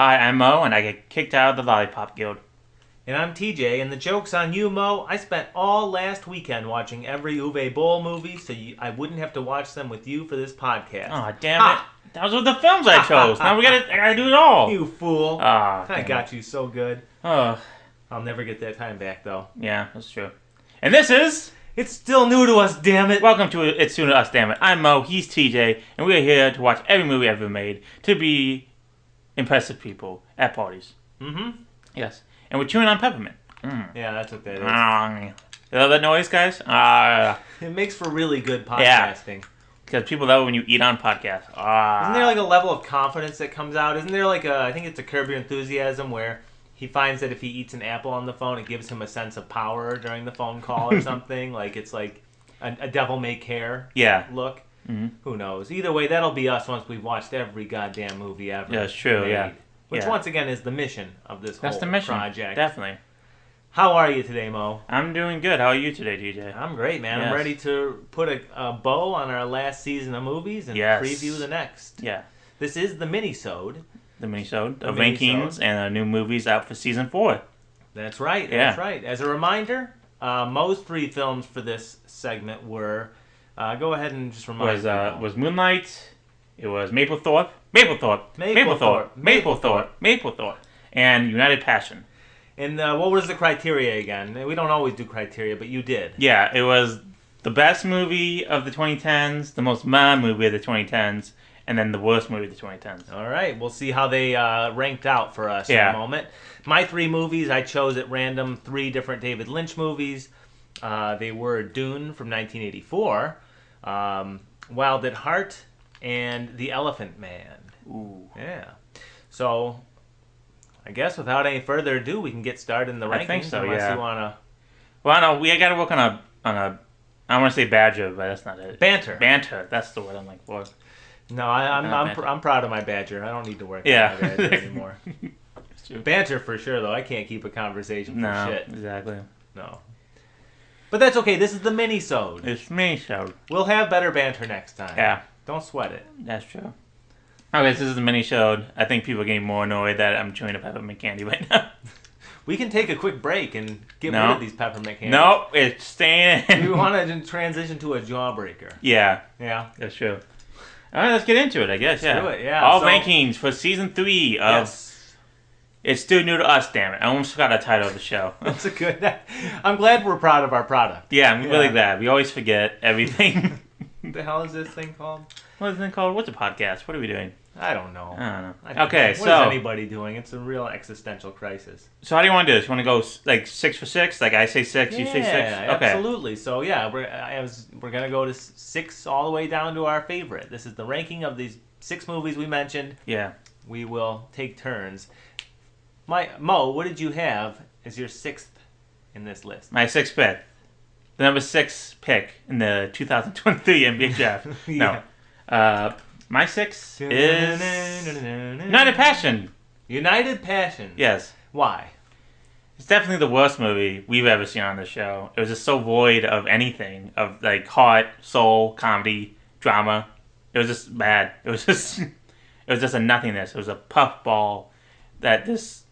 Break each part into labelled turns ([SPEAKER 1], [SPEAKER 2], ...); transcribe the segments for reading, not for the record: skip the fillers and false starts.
[SPEAKER 1] Hi, I'm Mo, and I get kicked out of the Lollipop Guild.
[SPEAKER 2] And I'm TJ, and the joke's on you, Mo. I spent all last weekend watching every Uwe Boll movie so I wouldn't have to watch them with you for this podcast.
[SPEAKER 1] Oh, damn it. Those were the films I chose. Now I gotta do it all.
[SPEAKER 2] You fool. I got you so good.
[SPEAKER 1] Oh,
[SPEAKER 2] I'll never get that time back, though.
[SPEAKER 1] yeah, that's true. And this is...
[SPEAKER 2] It's still new to us, damn it.
[SPEAKER 1] Welcome to It's Soon to Us, damn it. I'm Mo, he's TJ, and we are here to watch every movie ever made to be impressive people at parties.
[SPEAKER 2] Mm-hmm.
[SPEAKER 1] Yes. And we're chewing on peppermint.
[SPEAKER 2] Yeah, that's what that is.
[SPEAKER 1] You love that noise, guys?
[SPEAKER 2] It makes for really good podcasting.
[SPEAKER 1] Because people love it when you eat on podcasts.
[SPEAKER 2] Isn't there like a level of confidence that comes out? Isn't there like I think it's a Curb Your Enthusiasm where he finds that if he eats an apple on the phone, it gives him a sense of power during the phone call or something? Like it's like a devil may care look. Mm-hmm. Who knows? Either way, that'll be us once we've watched every goddamn movie ever.
[SPEAKER 1] Yeah, it's true,
[SPEAKER 2] made. Which once again is the mission of this
[SPEAKER 1] That's
[SPEAKER 2] whole
[SPEAKER 1] the mission.
[SPEAKER 2] project.
[SPEAKER 1] Definitely.
[SPEAKER 2] How are you today, Mo?
[SPEAKER 1] I'm doing good. How are you today, DJ?
[SPEAKER 2] I'm great, man.
[SPEAKER 1] Yes.
[SPEAKER 2] I'm ready to put a bow on our last season of movies and preview the next.
[SPEAKER 1] Yeah.
[SPEAKER 2] This is the mini-sode.
[SPEAKER 1] The mini-sode of rankings and new movies out for season 4.
[SPEAKER 2] That's right. That's right. As a reminder, Mo's 3 films for this segment were... go ahead and just remind me.
[SPEAKER 1] Was Moonlight, it was Maplethorpe, and United Passion.
[SPEAKER 2] And what was the criteria again? We don't always do criteria, but you did.
[SPEAKER 1] Yeah, it was the best movie of the 2010s, the most movie of the 2010s, and then the worst movie of the 2010s.
[SPEAKER 2] All right, we'll see how they ranked out for us in a moment. My 3 movies, I chose at random 3 different David Lynch movies. They were Dune from 1984, Wild at Heart, and The Elephant Man.
[SPEAKER 1] Ooh.
[SPEAKER 2] Yeah. So, I guess without any further ado, we can get started in the rankings.
[SPEAKER 1] I think so,
[SPEAKER 2] unless you want to...
[SPEAKER 1] Well, no, we got to work on a... I want to say badger, but that's not it.
[SPEAKER 2] Banter.
[SPEAKER 1] That's the word I'm like for.
[SPEAKER 2] No, I'm proud of my badger. I don't need to work on my badger anymore. Banter for sure, though. I can't keep a conversation for shit.
[SPEAKER 1] Exactly.
[SPEAKER 2] No. But that's okay. This is the mini-sode.
[SPEAKER 1] It's mini-sode.
[SPEAKER 2] We'll have better banter next time.
[SPEAKER 1] Yeah.
[SPEAKER 2] Don't sweat it.
[SPEAKER 1] That's true. Okay, so this is the mini-sode. I think people are getting more annoyed that I'm chewing a peppermint candy right now.
[SPEAKER 2] We can take a quick break and get rid of these peppermint candies.
[SPEAKER 1] No, it's staying in.
[SPEAKER 2] You want to transition to a jawbreaker.
[SPEAKER 1] Yeah.
[SPEAKER 2] Yeah.
[SPEAKER 1] That's true. All right, let's get into it, I guess.
[SPEAKER 2] Let's do it, yeah.
[SPEAKER 1] All rankings for season 3 of...
[SPEAKER 2] Yes.
[SPEAKER 1] It's Still New to Us, damn it. I almost forgot the title of the show.
[SPEAKER 2] That's a good... I'm glad we're proud of our product.
[SPEAKER 1] Yeah, I'm really glad. We always forget everything.
[SPEAKER 2] What the hell is this thing called?
[SPEAKER 1] What is it called? What's a podcast? What are we doing?
[SPEAKER 2] I don't know.
[SPEAKER 1] Okay,
[SPEAKER 2] what is anybody doing? It's a real existential crisis.
[SPEAKER 1] So how do you want to do this? You want to go like 6 for 6? Like I say 6, you say 6?
[SPEAKER 2] Yeah,
[SPEAKER 1] okay.
[SPEAKER 2] Absolutely. So yeah, we're going to go to 6 all the way down to our favorite. This is the ranking of these 6 movies we mentioned.
[SPEAKER 1] Yeah.
[SPEAKER 2] We will take turns. Mo, what did you have as your 6th in this list?
[SPEAKER 1] My 6th pick. The number 6 pick in the 2023 NBA draft. No. My 6 is United Passion.
[SPEAKER 2] United Passion.
[SPEAKER 1] Yes.
[SPEAKER 2] Why?
[SPEAKER 1] It's definitely the worst movie we've ever seen on the show. It was just so void of anything, of like heart, soul, comedy, drama. It was just bad. It was just a nothingness. It was a puffball that just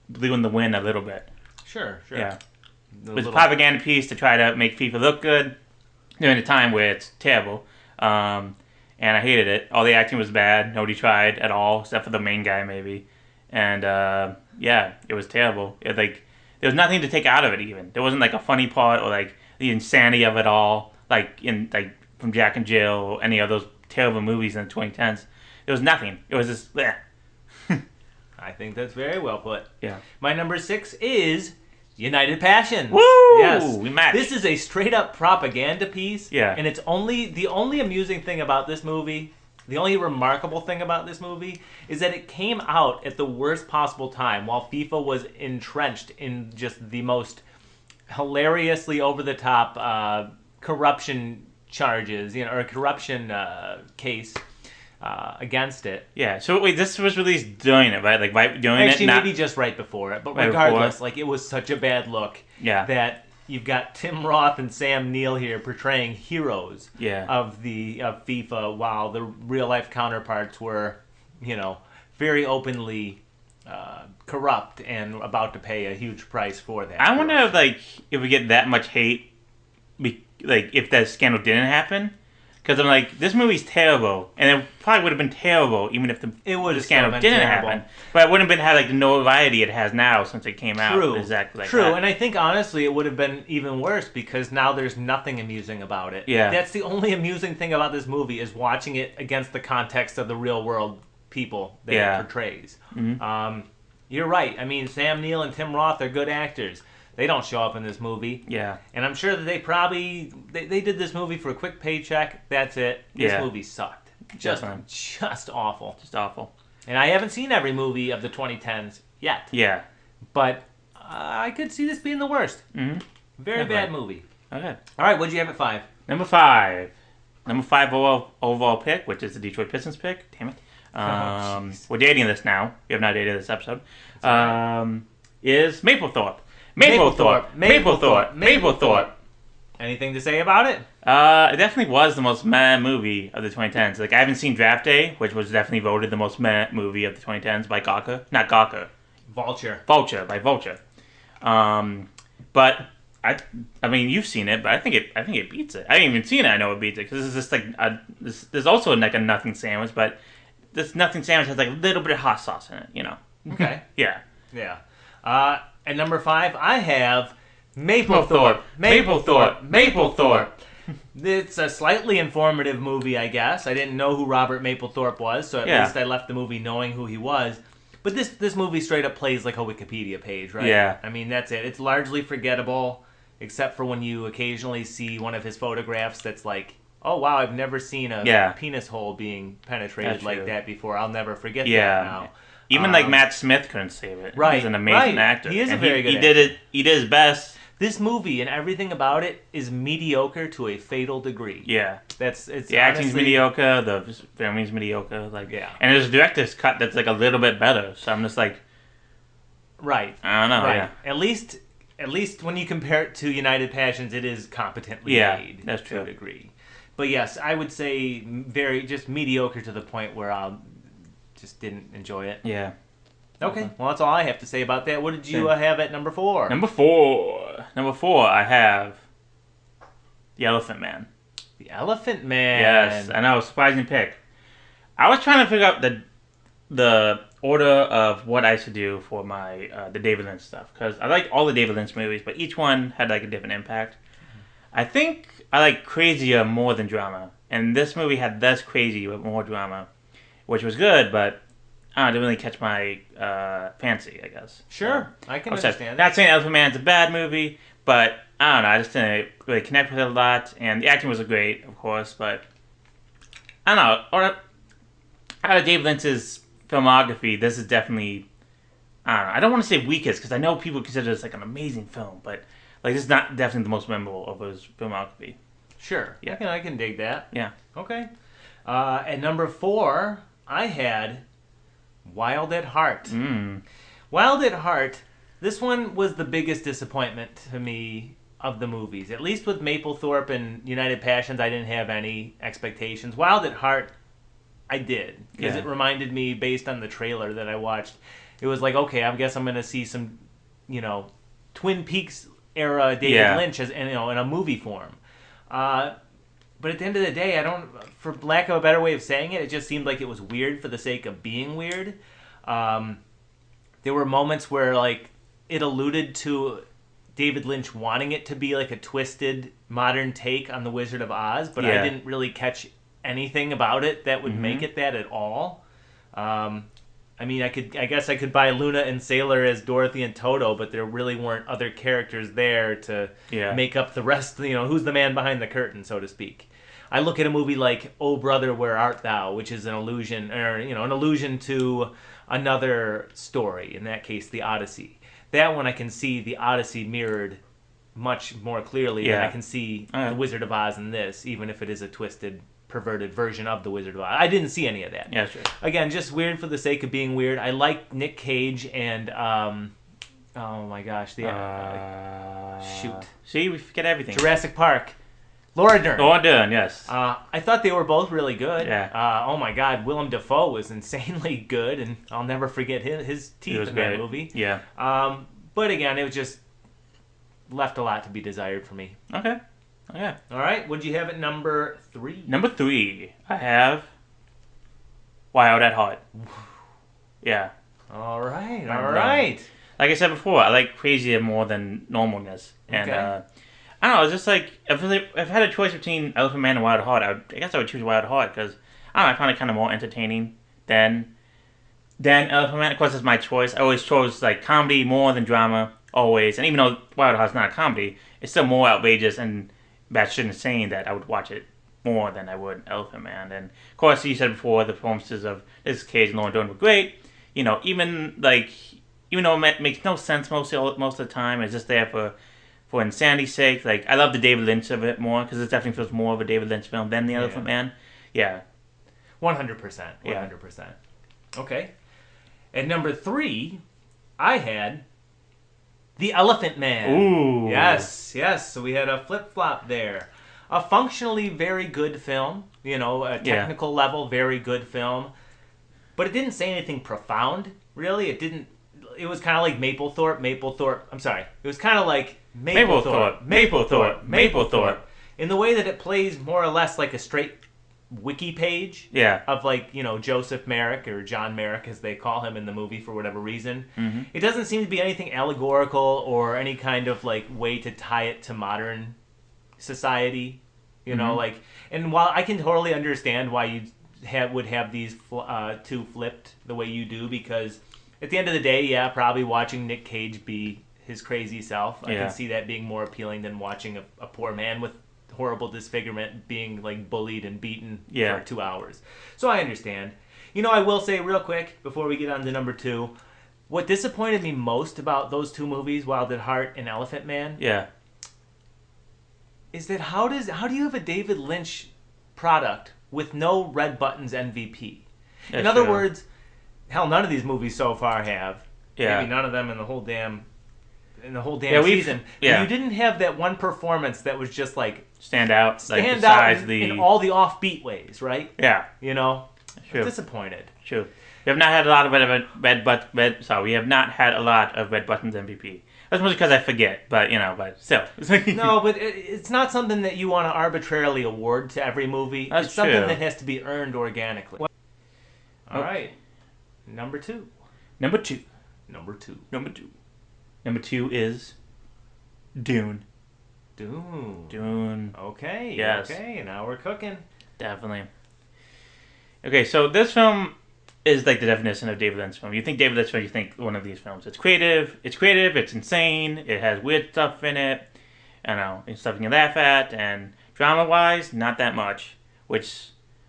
[SPEAKER 1] blew in the wind a little bit.
[SPEAKER 2] Sure.
[SPEAKER 1] Yeah. It was a propaganda piece to try to make FIFA look good during a time where it's terrible. And I hated it. All the acting was bad. Nobody tried at all, except for the main guy, maybe. And, it was terrible. There was nothing to take out of it, even. There wasn't, like, a funny part or, like, the insanity of it all, from Jack and Jill or any of those terrible movies in the 2010s. There was nothing. It was just, bleh.
[SPEAKER 2] I think that's very well put.
[SPEAKER 1] Yeah.
[SPEAKER 2] My number 6 is United Passion.
[SPEAKER 1] Woo!
[SPEAKER 2] Yes.
[SPEAKER 1] We matched.
[SPEAKER 2] This is a straight up propaganda piece.
[SPEAKER 1] Yeah.
[SPEAKER 2] And it's the only amusing thing about this movie, the only remarkable thing about this movie, is that it came out at the worst possible time while FIFA was entrenched in just the most hilariously over the top corruption charges, or a corruption case. Against it.
[SPEAKER 1] Yeah, so wait, this was released during it, right? Like, right during
[SPEAKER 2] Actually,
[SPEAKER 1] it?
[SPEAKER 2] maybe just right before it. But regardless, it was such a bad look that you've got Tim Roth and Sam Neill here portraying heroes of FIFA, while the real-life counterparts were, very openly corrupt and about to pay a huge price for that.
[SPEAKER 1] I wonder if we get that much hate, if that scandal didn't happen. Because I'm like, this movie's terrible, and it probably would have been terrible even if the scandal didn't happen. But it wouldn't have had the notoriety it has now since it came out. Exactly like that.
[SPEAKER 2] And I think honestly it would have been even worse because now there's nothing amusing about it.
[SPEAKER 1] Yeah.
[SPEAKER 2] That's the only amusing thing about this movie is watching it against the context of the real world people that it portrays.
[SPEAKER 1] Mm-hmm.
[SPEAKER 2] You're right. I mean, Sam Neill and Tim Roth are good actors. They don't show up in this movie.
[SPEAKER 1] Yeah.
[SPEAKER 2] And I'm sure that they probably they did this movie for a quick paycheck. That's it. This movie sucked. Just awful.
[SPEAKER 1] Just awful.
[SPEAKER 2] And I haven't seen every movie of the 2010s yet.
[SPEAKER 1] Yeah.
[SPEAKER 2] But I could see this being the worst.
[SPEAKER 1] Mm-hmm.
[SPEAKER 2] Very bad movie.
[SPEAKER 1] Okay.
[SPEAKER 2] All right, what'd you have at 5?
[SPEAKER 1] Number 5 overall pick, which is the Detroit Pistons pick. Damn it. We're dating this now. We have not dated this episode. Is Maplethorpe. Maplethorpe.
[SPEAKER 2] Anything to say about it?
[SPEAKER 1] It definitely was the most meh movie of the 2010s. I haven't seen Draft Day, which was definitely voted the most meh movie of the 2010s by Gawker. Not Gawker.
[SPEAKER 2] Vulture.
[SPEAKER 1] By Vulture. But I mean, you've seen it, but I think it beats it. I haven't even seen it. I know it beats it because this is just there's also a nothing sandwich, but this nothing sandwich has a little bit of hot sauce in it.
[SPEAKER 2] Okay.
[SPEAKER 1] Yeah.
[SPEAKER 2] Yeah. At number 5, I have Maplethorpe. It's a slightly informative movie, I guess. I didn't know who Robert Mapplethorpe was, so at least I left the movie knowing who he was. But this movie straight up plays like a Wikipedia page, right?
[SPEAKER 1] Yeah.
[SPEAKER 2] I mean, that's it. It's largely forgettable, except for when you occasionally see one of his photographs that's like, oh, wow, I've never seen a penis hole being penetrated like that before. I'll never forget that now.
[SPEAKER 1] Even Matt Smith couldn't save it.
[SPEAKER 2] Right.
[SPEAKER 1] He's an amazing actor.
[SPEAKER 2] He is a very good actor.
[SPEAKER 1] He did his best.
[SPEAKER 2] This movie and everything about it is mediocre to a fatal degree.
[SPEAKER 1] Yeah.
[SPEAKER 2] It's
[SPEAKER 1] the acting's mediocre, the filming's mediocre, and there's a director's cut that's a little bit better. So I'm just like,
[SPEAKER 2] right.
[SPEAKER 1] I don't know.
[SPEAKER 2] Right.
[SPEAKER 1] Yeah.
[SPEAKER 2] At least when you compare it to United Passions, it is competently made.
[SPEAKER 1] That's true.
[SPEAKER 2] To a degree. But yes, I would say just mediocre to the point where I just didn't enjoy it.
[SPEAKER 1] Yeah.
[SPEAKER 2] Okay. Well, that's all I have to say about that. What did you have at number 4?
[SPEAKER 1] Number 4, I have The Elephant Man.
[SPEAKER 2] The Elephant Man.
[SPEAKER 1] Yes, I know. Surprising pick. I was trying to figure out the order of what I should do for my the David Lynch stuff because I like all the David Lynch movies, but each one had a different impact. I think I like crazier more than drama, and this movie had less crazy but more drama, which was good, but I didn't really catch my fancy, I guess.
[SPEAKER 2] Sure, I can understand.
[SPEAKER 1] Not saying Elephant Man's a bad movie, but I don't know. I just didn't really connect with it a lot, and the acting was great, of course, but I don't know. Out of David Lynch's filmography, this is definitely, I don't know. I don't want to say weakest, because I know people consider this an amazing film, but this is not definitely the most memorable of his filmography.
[SPEAKER 2] Sure, yeah. I can dig that.
[SPEAKER 1] Yeah.
[SPEAKER 2] Okay. At number 4, I had Wild at Heart. Wild at Heart, this one was the biggest disappointment to me of the movies. At least with Maplethorpe and United Passions, I didn't have any expectations. Wild at Heart, I did. Because it reminded me, based on the trailer that I watched, it was okay, I guess I'm going to see some, Twin Peaks era David Lynch in a movie form. But at the end of the day, for lack of a better way of saying it, it just seemed like it was weird for the sake of being weird. There were moments where it alluded to David Lynch wanting it to be a twisted modern take on The Wizard of Oz, but I didn't really catch anything about it that would make it that at all. I guess I could buy Luna and Sailor as Dorothy and Toto, but there really weren't other characters there to make up the rest. Who's the man behind the curtain, so to speak. I look at a movie like Oh Brother, Where Art Thou, which is an allusion, an allusion to another story. In that case, the Odyssey. That one I can see the Odyssey mirrored much more clearly than I can see the Wizard of Oz in this, even if it is a twisted, perverted version of the Wizard of Oz. I didn't see any of that.
[SPEAKER 1] Yeah, sure.
[SPEAKER 2] Again, just weird for the sake of being weird. I like Nick Cage and oh my gosh, shoot.
[SPEAKER 1] See, we forget everything.
[SPEAKER 2] Jurassic Park. Laura Dern.
[SPEAKER 1] Laura Dern, yes.
[SPEAKER 2] I thought they were both really good.
[SPEAKER 1] Yeah.
[SPEAKER 2] Oh my God, Willem Dafoe was insanely good, and I'll never forget his teeth in that movie.
[SPEAKER 1] Yeah.
[SPEAKER 2] But again, it was just left a lot to be desired for me.
[SPEAKER 1] Okay. Okay.
[SPEAKER 2] All right, what'd you have at number 3?
[SPEAKER 1] Number 3, I have Wild at Heart. Yeah.
[SPEAKER 2] All right. All right.
[SPEAKER 1] Like I said before, I like crazier more than normalness, and I don't know. It's just like if I had a choice between Elephant Man and Wild at Heart, I guess I would choose Wild at Heart because I don't know, I find it kind of more entertaining than Elephant Man. Of course, it's my choice. I always chose like comedy more than drama, always. And even though Wild at Heart's not a comedy, it's still more outrageous and batshit insane that I would watch it more than I would Elephant Man. And of course, you said before, the performances of Nicolas Cage and Laura Dern were great. You know, even though it makes no sense most of the time, it's just there for insanity's sake. Like, I love the David Lynch of it more because it definitely feels more of a David Lynch film than the Elephant Man. Yeah,
[SPEAKER 2] 100%. 100%. Okay. At number 3, I had The Elephant Man.
[SPEAKER 1] Ooh.
[SPEAKER 2] Yes. So we had a flip-flop there. A functionally very good film. You know, a technical level, very good film. But it didn't say anything profound, really. It didn't. It was kind of like Maplethorpe. I'm sorry. It was kind of like Maplethorpe. In the way that it plays more or less like a straight wiki page.
[SPEAKER 1] Yeah.
[SPEAKER 2] Of like, you know, Joseph Merrick or John Merrick as they call him in the movie for whatever reason.
[SPEAKER 1] Mm-hmm.
[SPEAKER 2] It doesn't seem to be anything allegorical or any kind of like way to tie it to modern society. You know, like, and while I can totally understand why you would have these two flipped the way you do, because at the end of the day, probably watching Nick Cage be his crazy self, I can see that being more appealing than watching a poor man with horrible disfigurement being like bullied and beaten for 2 hours. So I understand. You know, I will say real quick before we get on to number 2, what disappointed me most about those two movies, Wild at Heart and Elephant Man, is that how do you have a David Lynch product with no Red Buttons MVP? In other words, hell, none of these movies so far have. Maybe none of them in the whole damn season. But you didn't have that one performance that was just like
[SPEAKER 1] stand out
[SPEAKER 2] in all the offbeat ways, right?
[SPEAKER 1] Yeah.
[SPEAKER 2] You know, I'm disappointed.
[SPEAKER 1] True. We have not had a lot of Red Buttons MVP. That's mostly because I forget, but still.
[SPEAKER 2] No, but it's not something that you want to arbitrarily award to every movie.
[SPEAKER 1] That's
[SPEAKER 2] it's something that has to be earned organically. All right. Number 2.
[SPEAKER 1] Number 2 is Dune. Dune.
[SPEAKER 2] Okay.
[SPEAKER 1] Yes.
[SPEAKER 2] Okay, now we're cooking.
[SPEAKER 1] Definitely. Okay, so this film is like the definition of David Lynch film. You think David Lynch film, you think one of these films. It's creative, it's insane, it has weird stuff in it, it's stuff you can laugh at, and drama-wise, not that much, which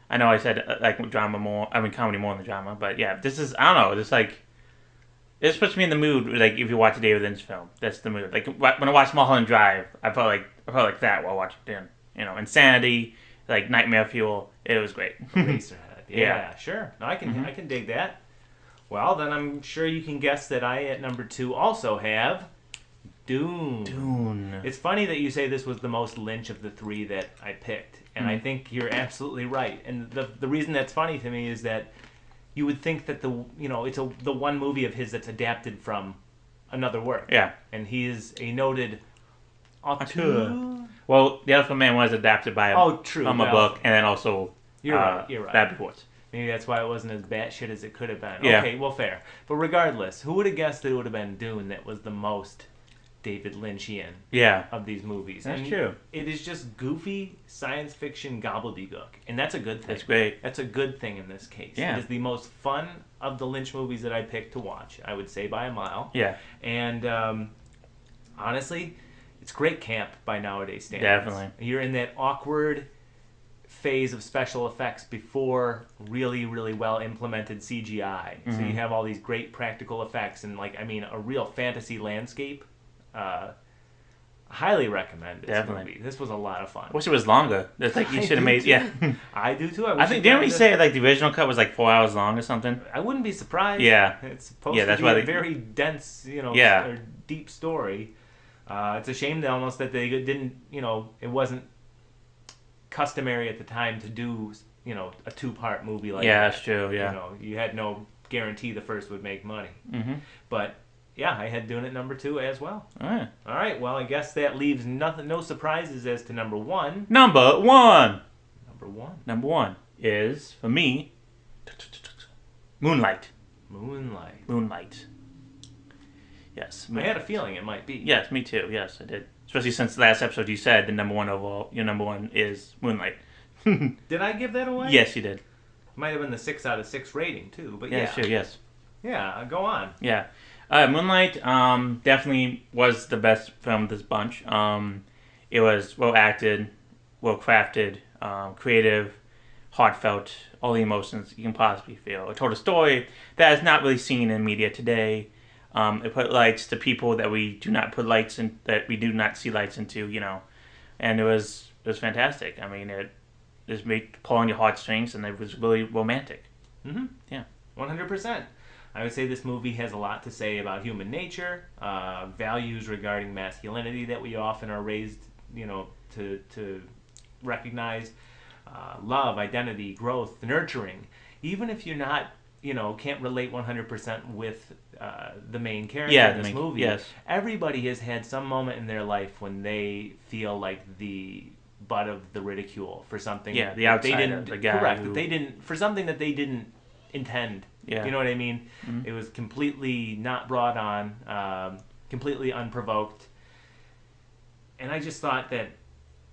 [SPEAKER 1] I know I said comedy more than drama, but yeah, this is, I don't know, it's like, this puts me in the mood, like, if you watch a David Lynch film, that's the mood. Like, when I watched Mulholland Drive, I felt like that while watching Dune. Insanity, like Nightmare Fuel, it was great.
[SPEAKER 2] Eraserhead. Yeah, sure. No, I can dig that. Well, then I'm sure you can guess that I, at number 2, also have Dune. It's funny that you say this was the most Lynch of the 3 that I picked, and I think you're absolutely right. And the reason that's funny to me is that you would think that it's the one movie of his that's adapted from another work. Yeah. And he is a noted auteur.
[SPEAKER 1] Well, The Elephant Man was adapted by a book, and then also
[SPEAKER 2] You're right.
[SPEAKER 1] Bad Reports.
[SPEAKER 2] Maybe that's why it wasn't as batshit as it could have been.
[SPEAKER 1] Yeah.
[SPEAKER 2] Okay, well, fair. But regardless, who would have guessed that it would have been Dune that was the most David Lynchian of these movies?
[SPEAKER 1] That's true.
[SPEAKER 2] It is just goofy science fiction gobbledygook, and that's a good thing.
[SPEAKER 1] That's great.
[SPEAKER 2] That's a good thing in this case.
[SPEAKER 1] Yeah.
[SPEAKER 2] It is the most fun of the Lynch movies that I picked to watch, I would say by a mile.
[SPEAKER 1] Yeah.
[SPEAKER 2] And honestly, it's great camp by nowadays standards.
[SPEAKER 1] Definitely.
[SPEAKER 2] You're in that awkward phase of special effects before really, really well implemented CGI. So you have all these great practical effects and a real fantasy landscape. Highly recommend this movie. This was a lot of fun.
[SPEAKER 1] I wish it was longer. It's like you should have made. Yeah,
[SPEAKER 2] I do too.
[SPEAKER 1] I think didn't we say the original cut was 4 hours long or something?
[SPEAKER 2] I wouldn't be surprised.
[SPEAKER 1] Yeah,
[SPEAKER 2] it's supposed to be a very dense, or deep story. It's a shame that they didn't, it wasn't customary at the time to do, a 2-part movie like that.
[SPEAKER 1] Yeah, that's true. Yeah.
[SPEAKER 2] You had no guarantee the first would make money.
[SPEAKER 1] Mm-hmm.
[SPEAKER 2] But yeah, I had Dune at number 2 as well.
[SPEAKER 1] All right.
[SPEAKER 2] All right. Well, I guess that leaves no surprises as to number 1.
[SPEAKER 1] Number one.
[SPEAKER 2] Number 1.
[SPEAKER 1] Number 1 is for me. Moonlight.
[SPEAKER 2] Moonlight.
[SPEAKER 1] Yes.
[SPEAKER 2] I had a feeling it might be.
[SPEAKER 1] Yes, me too. Yes, I did. Especially since the last episode you said the number one overall. Your number 1 is Moonlight.
[SPEAKER 2] Did I give that away?
[SPEAKER 1] Yes, you did.
[SPEAKER 2] Might have been the 6 out of 6 rating too. But
[SPEAKER 1] Yeah,
[SPEAKER 2] yeah.
[SPEAKER 1] sure. Yes.
[SPEAKER 2] Yeah. Go on.
[SPEAKER 1] Yeah. Moonlight definitely was the best film of this bunch. It was well acted, well crafted, creative, heartfelt, all the emotions you can possibly feel. It told a story that is not really seen in media today. It put lights to people that we do not put lights in, that we do not see lights into, and it was fantastic. I mean, it just made pull on your heartstrings, and it was really romantic.
[SPEAKER 2] Mm-hmm.
[SPEAKER 1] Yeah.
[SPEAKER 2] 100%. I would say this movie has a lot to say about human nature, values regarding masculinity that we often are raised, to recognize, love, identity, growth, nurturing. Even if you're not, can't relate 100% with the main character in this movie,
[SPEAKER 1] yes.
[SPEAKER 2] Everybody has had some moment in their life when they feel like the butt of the ridicule for something.
[SPEAKER 1] Yeah, the outsider, the guy
[SPEAKER 2] correct.
[SPEAKER 1] who...
[SPEAKER 2] That they didn't, for something that they didn't intend.
[SPEAKER 1] Yeah.
[SPEAKER 2] You know what I mean?
[SPEAKER 1] Mm-hmm.
[SPEAKER 2] It was completely not brought on, completely unprovoked. And I just thought that,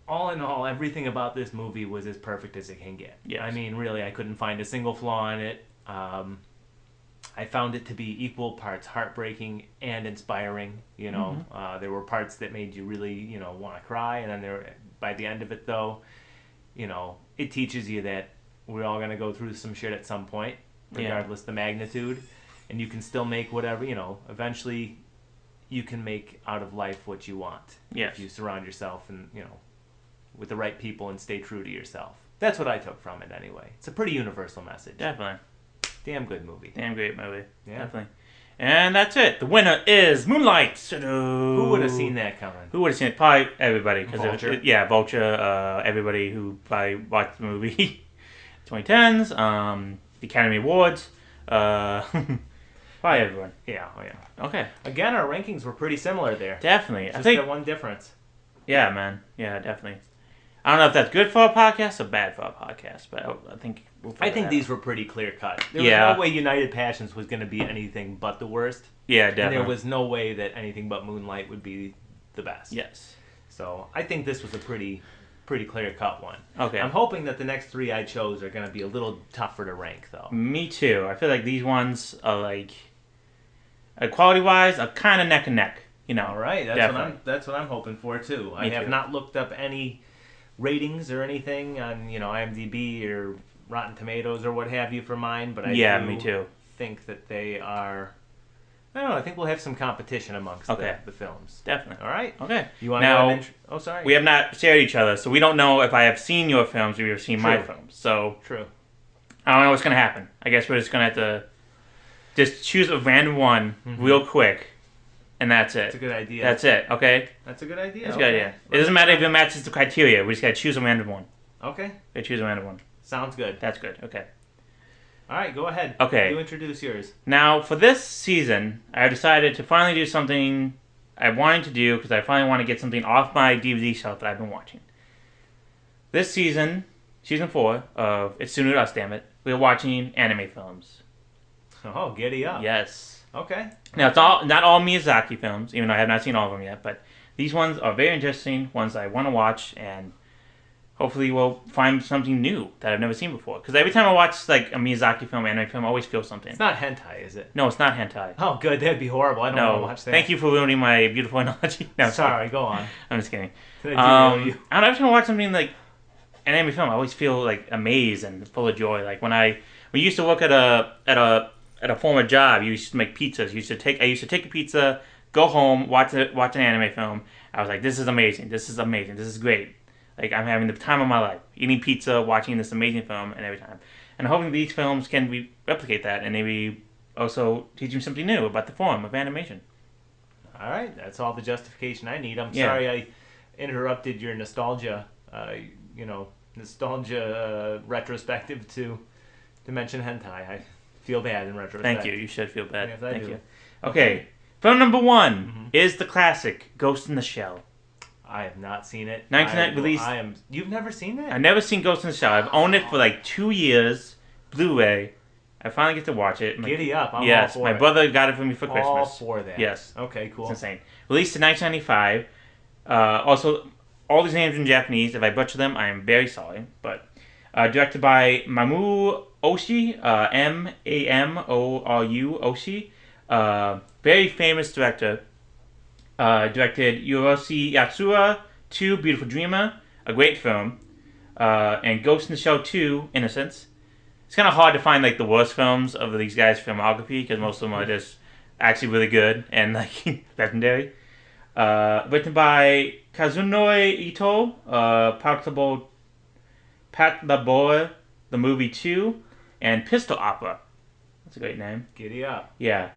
[SPEAKER 2] all in all, everything about this movie was as perfect as it can get.
[SPEAKER 1] Yes.
[SPEAKER 2] I mean, really, I couldn't find a single flaw in it. I found it to be equal parts heartbreaking and inspiring. There were parts that made you really, want to cry. And then by the end of it, though, it teaches you that we're all going to go through some shit at some point, regardless the magnitude, and you can still make whatever, eventually you can make out of life what you want.
[SPEAKER 1] Yes.
[SPEAKER 2] If you surround yourself and, with the right people and stay true to yourself. That's what I took from it anyway. It's a pretty universal message.
[SPEAKER 1] Definitely.
[SPEAKER 2] Damn good movie.
[SPEAKER 1] Damn great movie.
[SPEAKER 2] Yeah.
[SPEAKER 1] Definitely. And that's it. The winner is Moonlight.
[SPEAKER 2] Who would have seen that coming?
[SPEAKER 1] Who would have seen it? Probably everybody.
[SPEAKER 2] Vulture.
[SPEAKER 1] Vulture. Everybody who probably watched the movie. 2010s. The Academy Awards. Probably everyone.
[SPEAKER 2] Yeah, oh yeah.
[SPEAKER 1] Okay.
[SPEAKER 2] Again, our rankings were pretty similar there.
[SPEAKER 1] Definitely.
[SPEAKER 2] Just
[SPEAKER 1] I think
[SPEAKER 2] that one difference.
[SPEAKER 1] Yeah, man. Yeah, definitely. I don't know if that's good for a podcast or bad for a podcast, but I think
[SPEAKER 2] these were pretty clear cut. There was no way United Passions was going to be anything but the worst.
[SPEAKER 1] Yeah, definitely.
[SPEAKER 2] And there was no way that anything but Moonlight would be the best.
[SPEAKER 1] Yes.
[SPEAKER 2] So I think this was a pretty clear cut one.
[SPEAKER 1] Okay.
[SPEAKER 2] I'm hoping that the next 3 I chose are going to be a little tougher to rank, though.
[SPEAKER 1] Me too. I feel like these ones are like, quality-wise, are kind of neck and neck.
[SPEAKER 2] All right, that's what I'm hoping for too. I have not looked up any ratings or anything on IMDb or Rotten Tomatoes or what have you for mine, but
[SPEAKER 1] me too.
[SPEAKER 2] Think that they are. I don't know. I think we'll have some competition amongst the films.
[SPEAKER 1] Definitely.
[SPEAKER 2] All right.
[SPEAKER 1] Okay.
[SPEAKER 2] You want to go ahead and oh, sorry.
[SPEAKER 1] We have not shared each other, so we don't know if I have seen your films or you have seen my films. So
[SPEAKER 2] true.
[SPEAKER 1] I don't know what's gonna happen. I guess we're just gonna have to just choose a random one real quick. And that's it.
[SPEAKER 2] That's a good idea.
[SPEAKER 1] That's it, okay?
[SPEAKER 2] That's a good idea.
[SPEAKER 1] That's a good idea. It doesn't matter if it matches the criteria. We just gotta choose a random one.
[SPEAKER 2] Okay.
[SPEAKER 1] We choose a random one.
[SPEAKER 2] Sounds good.
[SPEAKER 1] That's good, okay.
[SPEAKER 2] Alright, go ahead.
[SPEAKER 1] Okay.
[SPEAKER 2] You introduce yours.
[SPEAKER 1] Now, for this season, I decided to finally do something I wanted to do because I finally want to get something off my DVD shelf that I've been watching. This season, season 4 of It's Soon Us, Damn It, we're watching anime films.
[SPEAKER 2] Oh, giddy up.
[SPEAKER 1] Yes.
[SPEAKER 2] Okay.
[SPEAKER 1] Now, it's not all Miyazaki films, even though I have not seen all of them yet, but these ones are very interesting, ones I want to watch, and hopefully we'll find something new that I've never seen before. Because every time I watch like a Miyazaki film, anime film, I always feel something.
[SPEAKER 2] It's not hentai, is it?
[SPEAKER 1] No, it's not hentai.
[SPEAKER 2] Oh, good. That'd be horrible. I don't want to watch that.
[SPEAKER 1] Thank you for ruining my beautiful analogy. No,
[SPEAKER 2] sorry. Go on.
[SPEAKER 1] I'm just kidding.
[SPEAKER 2] You?
[SPEAKER 1] I don't know, every time I watch something like an anime film, I always feel like amazed and full of joy. Like when we used to work at a former job, you used to make pizzas. I used to take a pizza, go home, watch an anime film. I was like, this is amazing. This is amazing. This is great. Like I'm having the time of my life, eating pizza, watching this amazing film, and every time. And hoping these films can replicate that, and maybe also teach me something new about the form of animation.
[SPEAKER 2] All right, that's all the justification I need. I'm sorry I interrupted your nostalgia, nostalgia retrospective to mention hentai. I feel bad in retrospect.
[SPEAKER 1] Thank you. You should feel bad.
[SPEAKER 2] Yes,
[SPEAKER 1] Thank
[SPEAKER 2] do.
[SPEAKER 1] you. Okay. Film number one is the classic Ghost in the Shell.
[SPEAKER 2] I have not seen it.
[SPEAKER 1] 1990 release.
[SPEAKER 2] You've never seen it?
[SPEAKER 1] I've never seen Ghost in the Shell. I've owned it for like 2 years. Blu-ray. I finally get to watch it.
[SPEAKER 2] Giddy up. I'm all
[SPEAKER 1] yes,
[SPEAKER 2] for
[SPEAKER 1] my
[SPEAKER 2] it.
[SPEAKER 1] brother got it for me for Christmas.
[SPEAKER 2] All for that.
[SPEAKER 1] Yes.
[SPEAKER 2] Okay, cool.
[SPEAKER 1] It's insane. Released in 1995. Also, all these names in Japanese. If I butcher them, I am very sorry. But directed by Mamoru Oshii, Mamoru Oshii. Very famous director. Directed Yoroshi Yatsura 2, Beautiful Dreamer, a great film. And Ghost in the Shell 2, Innocence. It's kind of hard to find like the worst films of these guys' filmography because most of them are just actually really good and like legendary. Written by Kazunori Ito, Pat Labor, the movie 2, and Pistol Opera. That's a great name.
[SPEAKER 2] Giddy up.
[SPEAKER 1] Yeah.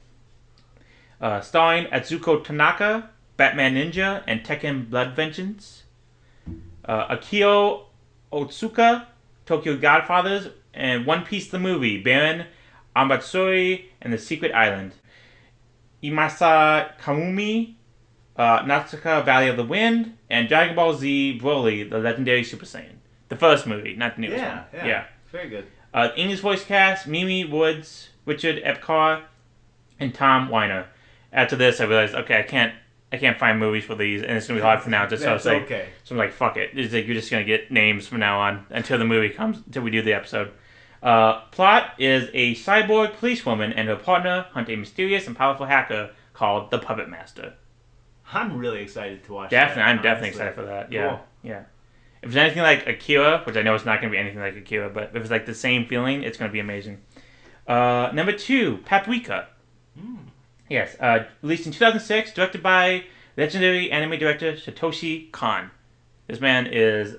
[SPEAKER 1] Starring Atsuko Tanaka, Batman Ninja, and Tekken Blood Vengeance. Akio Otsuka, Tokyo Godfathers, and One Piece the movie, Baron Ambatsuri and the Secret Island. Imasa Kamumi, Natsuka Valley of the Wind, and Dragon Ball Z Broly, the legendary Super Saiyan. The first movie, not the newest one.
[SPEAKER 2] Yeah. Very good.
[SPEAKER 1] English voice cast, Mimi Woods, Richard Epcar, and Tom Weiner. After this, I realized, okay, I can't find movies for these, and it's gonna be hard for now. So I'm like, fuck it. It's like you're just gonna get names from now on until the movie comes, until we do the episode. Plot is a cyborg policewoman and her partner hunt a mysterious and powerful hacker called the Puppet Master.
[SPEAKER 2] I'm really excited to watch.
[SPEAKER 1] I'm definitely excited for that. Yeah, cool. Yeah. If it's anything like Akira, which I know it's not gonna be anything like Akira, but if it's like the same feeling, it's gonna be amazing. Number 2, Paprika. Yes, released in 2006, directed by legendary anime director Satoshi Kon. This man is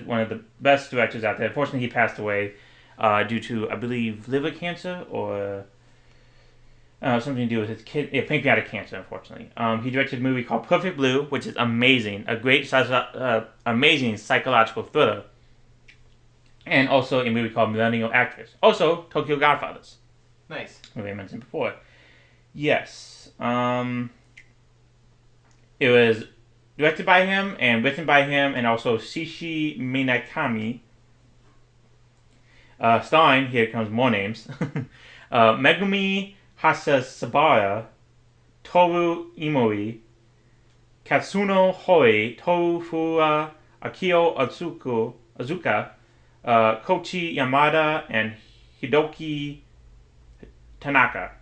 [SPEAKER 1] one of the best directors out there. Unfortunately, he passed away due to, I believe, liver cancer or something to do with his pancreatic cancer, unfortunately. He directed a movie called Perfect Blue, which is amazing. A great, amazing psychological thriller. And also a movie called Millennial Actress. Also, Tokyo Godfathers.
[SPEAKER 2] Nice.
[SPEAKER 1] Movie I mentioned before. Yes. It was directed by him and written by him and also Shishi Minakami. Starring, here comes more names, Megumi Hasasabara, Toru Imori, Katsuno Hori, Toru Fura, Akio Azuka, Koichi Yamada, and Hidoki Tanaka.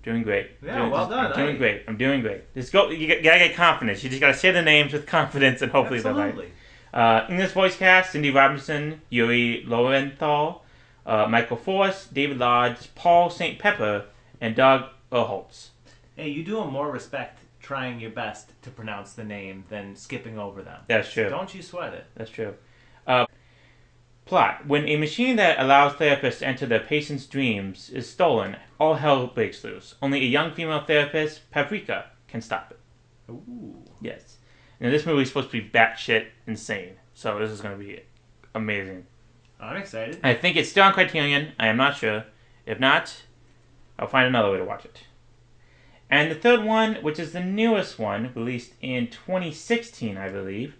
[SPEAKER 1] Doing great.
[SPEAKER 2] Yeah, well done.
[SPEAKER 1] I'm doing great. Just go. You gotta get confidence. You just gotta say the names with confidence, and hopefully they're right. English voice cast: Cindy Robinson, Yuri Lowenthal, Michael Force, David Lodge, Paul St. Pepper, and Doug Erholtz.
[SPEAKER 2] Hey, you do them more respect trying your best to pronounce the name than skipping over them.
[SPEAKER 1] That's true.
[SPEAKER 2] Don't you sweat it.
[SPEAKER 1] That's true. Plot. When a machine that allows therapists to enter their patients' dreams is stolen, all hell breaks loose. Only a young female therapist, Paprika, can stop it.
[SPEAKER 2] Ooh.
[SPEAKER 1] Yes. Now, this movie is supposed to be batshit insane, so this is going to be amazing.
[SPEAKER 2] I'm excited.
[SPEAKER 1] I think it's still on Criterion. I am not sure. If not, I'll find another way to watch it. And the third one, which is the newest one, released in 2016, I believe,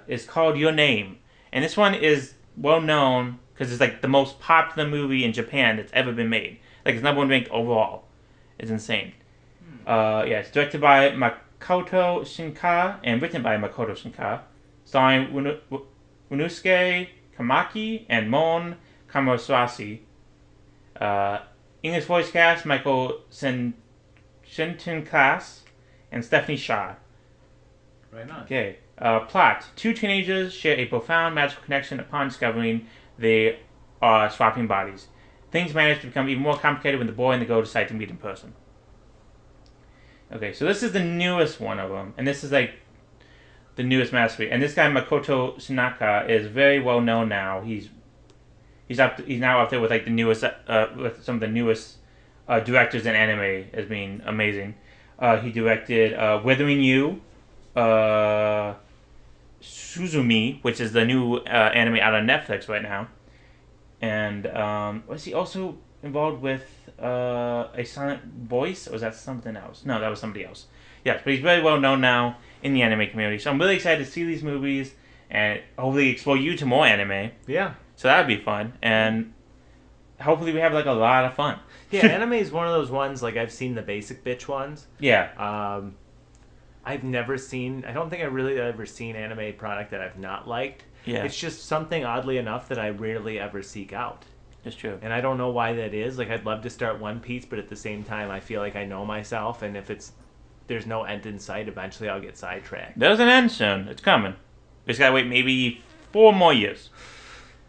[SPEAKER 1] is called Your Name. And this one is well known because it's like the most popular movie in Japan that's ever been made. Like it's number 1 ranked overall. It's insane. It's directed by Makoto Shinkai and written by Makoto Shinkai, starring Unusuke Kamaki and Mon Kamosashi. English voice cast: Michael Shenton Class and Stephanie Shaw.
[SPEAKER 2] Right on.
[SPEAKER 1] Okay. Plot. 2 teenagers share a profound magical connection upon discovering they are swapping bodies. Things manage to become even more complicated when the boy and the girl decide to meet in person. Okay, so this is the newest one of them, and this is like the newest masterpiece. And this guy Makoto Shinkai is very well known now. He's now up there with like the newest with some of the newest directors in anime as being amazing. He directed Withering You, Suzumi, which is the new anime out on Netflix right now. And was he also involved with a silent voice, or was that something else? No, that was somebody else. Yes, but he's very well known now in the anime community. So I'm really excited to see these movies and hopefully explore you to more anime.
[SPEAKER 2] Yeah.
[SPEAKER 1] So that would be fun, and hopefully we have like a lot of fun.
[SPEAKER 2] Yeah, anime is one of those ones, like I've seen the basic bitch ones.
[SPEAKER 1] Yeah.
[SPEAKER 2] I've never seen, I don't think I really ever seen anime product that I've not liked.
[SPEAKER 1] Yeah.
[SPEAKER 2] It's just something oddly enough that I rarely ever seek out.
[SPEAKER 1] That's true.
[SPEAKER 2] And I don't know why that is. Like, I'd love to start One Piece, but at the same time, I feel like I know myself, and if there's no end in sight, eventually I'll get sidetracked.
[SPEAKER 1] There's an end soon. It's coming. We just gotta wait maybe 4 more years.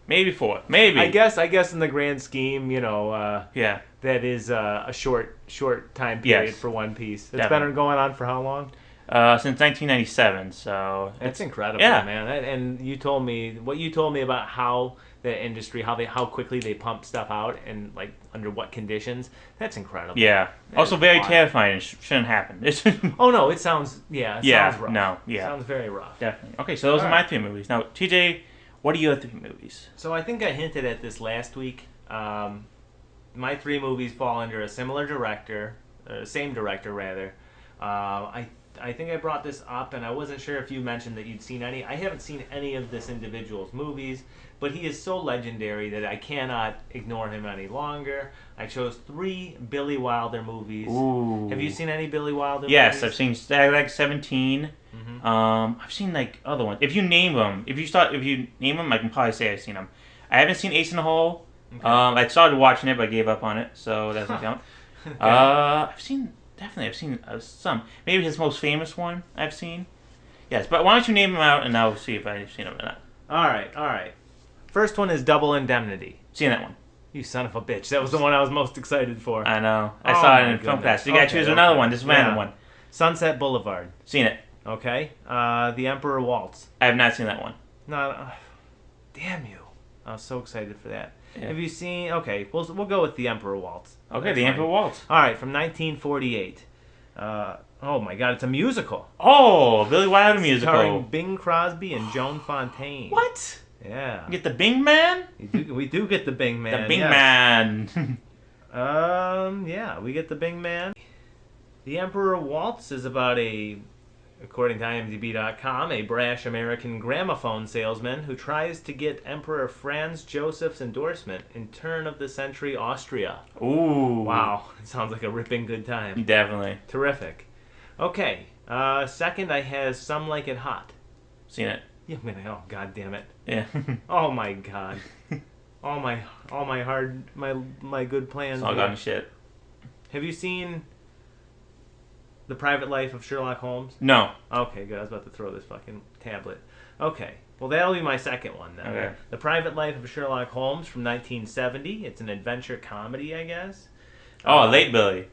[SPEAKER 1] Maybe 4. Maybe.
[SPEAKER 2] I guess in the grand scheme,
[SPEAKER 1] Yeah.
[SPEAKER 2] that is a short time period for One Piece. It's
[SPEAKER 1] Definitely.
[SPEAKER 2] been going on for how long?
[SPEAKER 1] Since 1997, so
[SPEAKER 2] That's incredible,
[SPEAKER 1] yeah.
[SPEAKER 2] man. And you told me about how the industry, how quickly they pump stuff out, and like under what conditions. That's incredible.
[SPEAKER 1] Yeah.
[SPEAKER 2] That
[SPEAKER 1] Also
[SPEAKER 2] is
[SPEAKER 1] very
[SPEAKER 2] wild.
[SPEAKER 1] terrifying. It shouldn't happen.
[SPEAKER 2] Oh no, it sounds
[SPEAKER 1] Yeah,
[SPEAKER 2] sounds rough.
[SPEAKER 1] no, yeah.
[SPEAKER 2] Sounds very rough.
[SPEAKER 1] Definitely. Okay, so those are my 3 movies. Now, TJ, what are your 3 movies?
[SPEAKER 2] So I think I hinted at this last week. My 3 movies fall under a similar director, same director rather. I think I brought this up, and I wasn't sure if you mentioned that you'd seen any. I haven't seen any of this individual's movies, but he is so legendary that I cannot ignore him any longer. I chose 3 Billy Wilder movies.
[SPEAKER 1] Ooh.
[SPEAKER 2] Have you seen any Billy Wilder
[SPEAKER 1] Yes,
[SPEAKER 2] movies?
[SPEAKER 1] I've seen Stag 17.
[SPEAKER 2] Mm-hmm.
[SPEAKER 1] I've seen like other ones. If you name them, I can probably say I've seen them. I haven't seen Ace in the Hole.
[SPEAKER 2] Okay.
[SPEAKER 1] I started watching it, but I gave up on it, so that doesn't count.
[SPEAKER 2] Okay.
[SPEAKER 1] I've seen some. Maybe his most famous one I've seen. Yes, but why don't you name them out, and I'll see if I've seen them or not.
[SPEAKER 2] All right. First one is Double Indemnity.
[SPEAKER 1] Seen that one.
[SPEAKER 2] You son of a bitch. That was the one I was most excited for.
[SPEAKER 1] I know. I
[SPEAKER 2] Oh
[SPEAKER 1] saw it
[SPEAKER 2] my
[SPEAKER 1] in film
[SPEAKER 2] goodness.
[SPEAKER 1] class. You gotta choose another one. This is a random one.
[SPEAKER 2] Sunset Boulevard.
[SPEAKER 1] Seen it.
[SPEAKER 2] Okay. The Emperor Waltz.
[SPEAKER 1] I have not seen that one.
[SPEAKER 2] No. Damn you. I was so excited for that.
[SPEAKER 1] Yeah.
[SPEAKER 2] Have you seen... Okay, we'll go with The Emperor Waltz.
[SPEAKER 1] Okay,
[SPEAKER 2] That's
[SPEAKER 1] The
[SPEAKER 2] fine.
[SPEAKER 1] Emperor Waltz.
[SPEAKER 2] All right, from 1948. Oh my god, it's a musical.
[SPEAKER 1] Oh, Billy Wilder musical.
[SPEAKER 2] Starring Bing Crosby and Joan Fontaine.
[SPEAKER 1] What?
[SPEAKER 2] Yeah.
[SPEAKER 1] You get the Bing Man?
[SPEAKER 2] We do get the Bing Man.
[SPEAKER 1] The Bing
[SPEAKER 2] yes.
[SPEAKER 1] Man.
[SPEAKER 2] Yeah, we get the Bing Man. The Emperor Waltz is about according to IMDb.com, a brash American gramophone salesman who tries to get Emperor Franz Joseph's endorsement in turn-of-the-century Austria.
[SPEAKER 1] Ooh.
[SPEAKER 2] Wow, it sounds like a ripping good time.
[SPEAKER 1] Definitely.
[SPEAKER 2] Terrific. Okay, second I have Some Like It Hot.
[SPEAKER 1] Seen it.
[SPEAKER 2] Yeah, oh god damn it.
[SPEAKER 1] Yeah.
[SPEAKER 2] Oh my god. all my good plans.
[SPEAKER 1] It's all gone to shit.
[SPEAKER 2] Have you seen The Private Life of Sherlock Holmes?
[SPEAKER 1] No.
[SPEAKER 2] Okay, good. I was about to throw this fucking tablet. Okay. Well, that'll be my second one then.
[SPEAKER 1] Okay.
[SPEAKER 2] The Private Life of Sherlock Holmes from 1970. It's an adventure comedy, I guess.
[SPEAKER 1] Oh, Late Billy.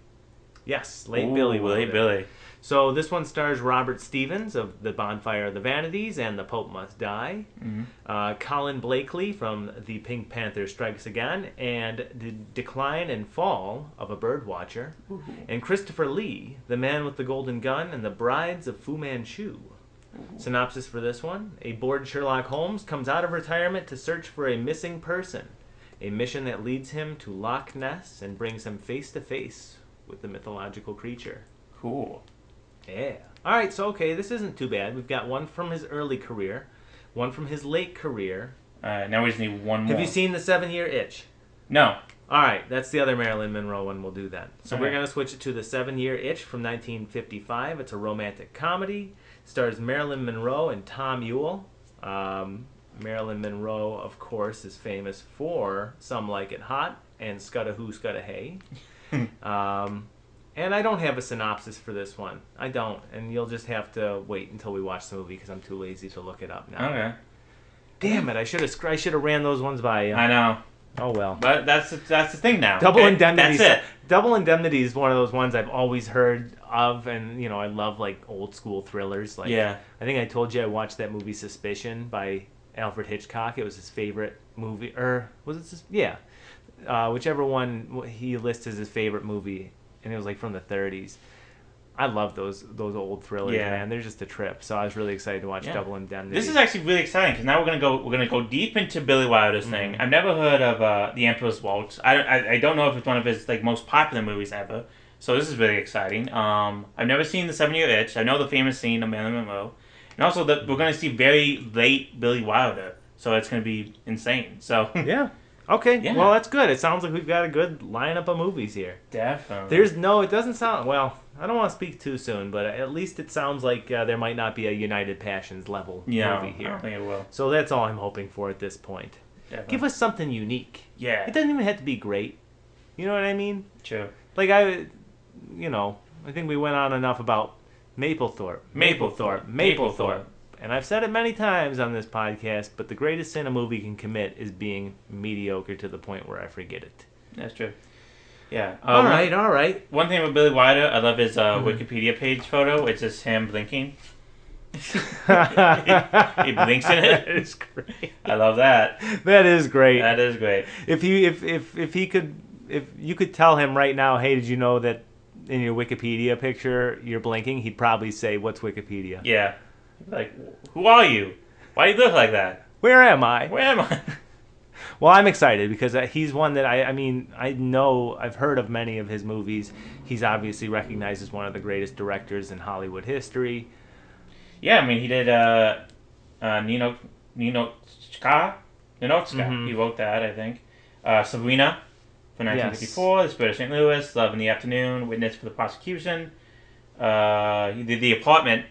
[SPEAKER 2] Yes, Late
[SPEAKER 1] Ooh,
[SPEAKER 2] Billy.
[SPEAKER 1] Late Billy.
[SPEAKER 2] So this one stars Robert Stevens of The Bonfire of the Vanities and The Pope Must Die.
[SPEAKER 1] Mm-hmm.
[SPEAKER 2] Colin Blakely from The Pink Panther Strikes Again and The Decline and Fall of a Birdwatcher.
[SPEAKER 1] Ooh.
[SPEAKER 2] And Christopher Lee, The Man with the Golden Gun and The Brides of Fu Manchu. Synopsis for this one: a bored Sherlock Holmes comes out of retirement to search for a missing person, a mission that leads him to Loch Ness and brings him face to face with the mythological creature.
[SPEAKER 1] Cool.
[SPEAKER 2] Yeah. All right, so okay, this isn't too bad. We've got one from his early career, one from his late career.
[SPEAKER 1] Now we just need one more.
[SPEAKER 2] Have you seen The 7-Year Itch?
[SPEAKER 1] No.
[SPEAKER 2] All right, that's the other Marilyn Monroe one we'll do then. So
[SPEAKER 1] Okay.
[SPEAKER 2] we're going to switch it to The 7-Year Itch from 1955. It's a romantic comedy. Stars Marilyn Monroe and Tom Ewell. Marilyn Monroe, of course, is famous for Some Like It Hot and Scudda Hoo, Scudda Hey. And I don't have a synopsis for this one. I don't. And you'll just have to wait until we watch the movie because I'm too lazy to look it up now.
[SPEAKER 1] Okay.
[SPEAKER 2] Damn it, I should have ran those ones by you.
[SPEAKER 1] I know.
[SPEAKER 2] Oh well.
[SPEAKER 1] But that's the thing now.
[SPEAKER 2] Double
[SPEAKER 1] okay?
[SPEAKER 2] Indemnity.
[SPEAKER 1] That's it.
[SPEAKER 2] Double Indemnity is one of those ones I've always heard of, and I love like old school thrillers. Like,
[SPEAKER 1] Yeah.
[SPEAKER 2] I think I told you I watched that movie Suspicion by Alfred Hitchcock. It was his favorite movie, or was it? Yeah, whichever one he lists as his favorite movie, and it was like from the 30s. I love those old thrillers,
[SPEAKER 1] Yeah.
[SPEAKER 2] man. They're just a trip. So I was really excited to watch Double Indemnity.
[SPEAKER 1] This is actually really exciting because now we're gonna go deep into Billy Wilder's thing. I've never heard of The Emperor's Waltz. I don't know if it's one of his like most popular movies ever. So this is really exciting. I've never seen The 7 Year Itch. I know the famous scene of Marilyn Monroe, and also that we're gonna see very late Billy Wilder. So it's gonna be insane. So
[SPEAKER 2] yeah. Okay,
[SPEAKER 1] Yeah.
[SPEAKER 2] well, that's good. It sounds like we've got a good lineup of movies here.
[SPEAKER 1] definitely.
[SPEAKER 2] It doesn't sound, well, I don't want to speak too soon, but at least it sounds like there might not be a United Passions level movie
[SPEAKER 1] I
[SPEAKER 2] here.
[SPEAKER 1] don't think it will.
[SPEAKER 2] So that's all I'm hoping for at this point.
[SPEAKER 1] Definitely.
[SPEAKER 2] Give us something unique.
[SPEAKER 1] Yeah.
[SPEAKER 2] It doesn't even have to be great. You know what I mean?
[SPEAKER 1] True.
[SPEAKER 2] Like, I think we went on enough about Maplethorpe. And I've said it many times on this podcast, but the greatest sin a movie can commit is being mediocre to the point where I forget it.
[SPEAKER 1] That's true. Yeah.
[SPEAKER 2] All right.
[SPEAKER 1] One thing with Billy Wilder, I love his Wikipedia page photo. It's just him blinking. He blinks in it.
[SPEAKER 2] It's great.
[SPEAKER 1] I love that.
[SPEAKER 2] That is great.
[SPEAKER 1] That is great.
[SPEAKER 2] If you could tell him right now, hey, did you know that in your Wikipedia picture you're blinking? He'd probably say, "What's Wikipedia?"
[SPEAKER 1] Yeah. Like, who are you? Why do you look like that?
[SPEAKER 2] Where am I?
[SPEAKER 1] Where am I?
[SPEAKER 2] Well, I'm excited because he's one that I know I've heard of many of his movies. He's obviously recognized as one of the greatest directors in Hollywood history.
[SPEAKER 1] Yeah, I mean, he did Ninotchka. He wrote that, I think. Sabrina from 1954, The Spirit of St. Louis, Love in the Afternoon, Witness for the Prosecution. He did The Apartment,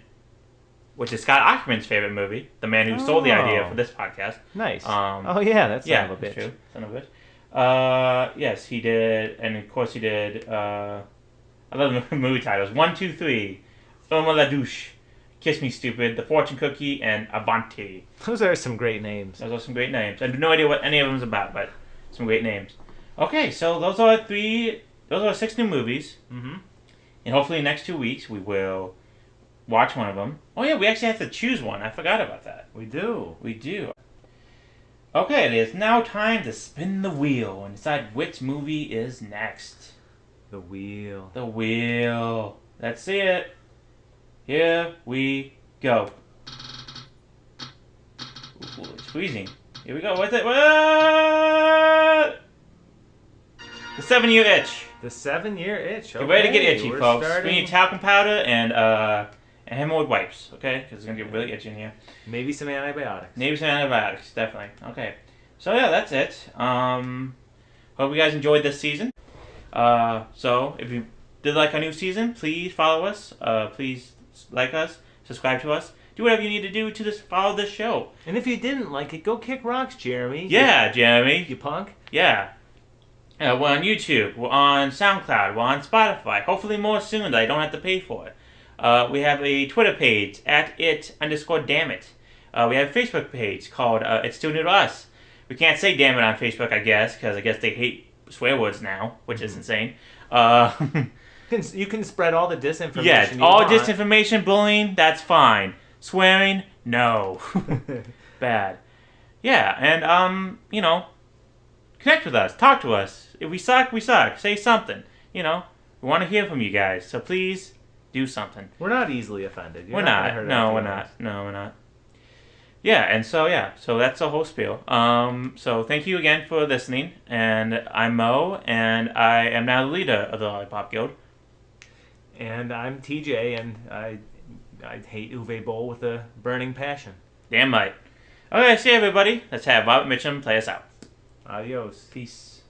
[SPEAKER 1] which is Scott Ackerman's favorite movie, the man who stole the idea for this podcast.
[SPEAKER 2] Nice. That's son of a bitch.
[SPEAKER 1] True. Son of a bitch. Yes, he did, and of course he did. I love the movie titles: 1, 2, 3, Irma la Douche, Kiss Me Stupid, The Fortune Cookie, and Avanti.
[SPEAKER 2] Those are some great names.
[SPEAKER 1] Those are some great names. I have no idea what any of them's about, but some great names. Okay, so those are 6 new movies.
[SPEAKER 2] Mm-hmm.
[SPEAKER 1] And hopefully in the next 2 weeks we will watch one of them. Oh yeah, we actually have to choose one. I forgot about that.
[SPEAKER 2] We do.
[SPEAKER 1] We do. Okay, it is now time to spin the wheel and decide which movie is next.
[SPEAKER 2] The wheel.
[SPEAKER 1] The wheel. Let's see it. Here we go. Ooh, it's freezing. Here we go. What's it? What? The 7 Year Itch.
[SPEAKER 2] The 7 Year Itch. Okay.
[SPEAKER 1] Get ready to get itchy, folks.
[SPEAKER 2] Starting...
[SPEAKER 1] We need talcum powder and hemorrhoid wipes, okay? Because it's going to get really itchy in here.
[SPEAKER 2] Maybe some antibiotics.
[SPEAKER 1] Definitely. Okay. So, yeah, that's it. Hope you guys enjoyed this season. So, if you did like our new season, please follow us. Please like us. Subscribe to us. Do whatever you need to do to follow this show.
[SPEAKER 2] And if you didn't like it, go kick rocks, Jeremy.
[SPEAKER 1] Yeah, Jeremy.
[SPEAKER 2] You punk.
[SPEAKER 1] Yeah. We're on YouTube. We're on SoundCloud. We're on Spotify. Hopefully more soon that I don't have to pay for it. We have a Twitter page, @it_dammit. We have a Facebook page called It's Still New to Us. We can't say damn it on Facebook, I guess, because I guess they hate swear words now, which is insane.
[SPEAKER 2] You can spread all the disinformation.
[SPEAKER 1] Yeah, all disinformation, bullying, that's fine. Swearing, no. Bad. Yeah, and, connect with us. Talk to us. If we suck, we suck. Say something. We want to hear from you guys. So please do something.
[SPEAKER 2] We're not easily offended.
[SPEAKER 1] We're not. No, we're not. Yeah, and so that's the whole spiel. So thank you again for listening. And I'm Mo, and I am now the leader of the Lollipop Guild.
[SPEAKER 2] And I'm TJ, and I hate Uwe Boll with a burning passion.
[SPEAKER 1] Damn right. Okay, see you, everybody. Let's have Robert Mitchum play us out.
[SPEAKER 2] Adios.
[SPEAKER 1] Peace.